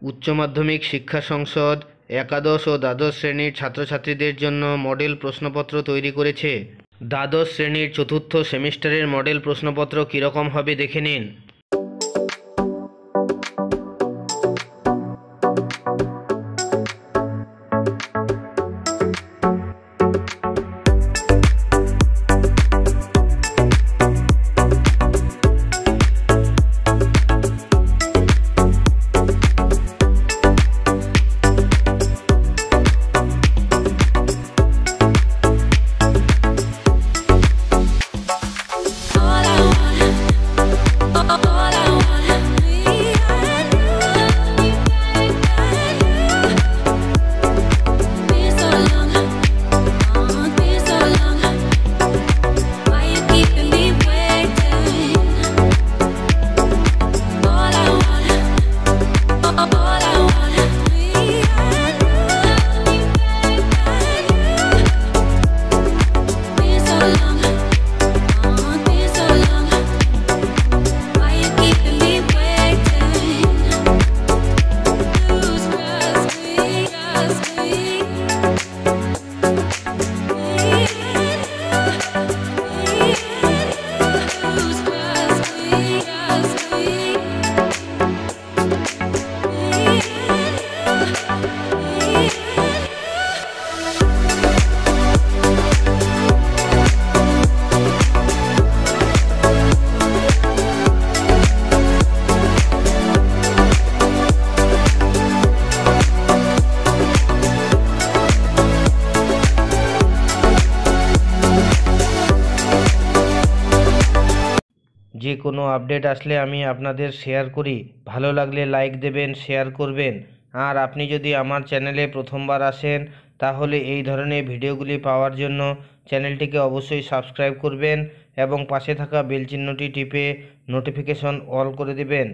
উচ্চ মাধ্যমিক শিক্ষা সংসদ একাদশ ও দ্বাদশ শ্রেণীর ছাত্রছাত্রীদের জন্য মডেল প্রশ্নপত্র তৈরি করেছে। দ্বাদশ শ্রেণীর চতুর্থ সেমিস্টারের মডেল প্রশ্নপত্র কীরকম হবে দেখে নিন। যে কোনো আপডেট আসলে আমি আপনাদের শেয়ার করি। ভালো লাগলে লাইক দেবেন, শেয়ার করবেন। আর আপনি যদি আমার চ্যানেলে প্রথমবার আসেন তাহলে এই ধরনের ভিডিওগুলি পাওয়ার জন্য চ্যানেলটিকে অবশ্যই সাবস্ক্রাইব করবেন এবং পাশে থাকা বেল চিহ্নটি টিপে নোটিফিকেশন অল করে দেবেন।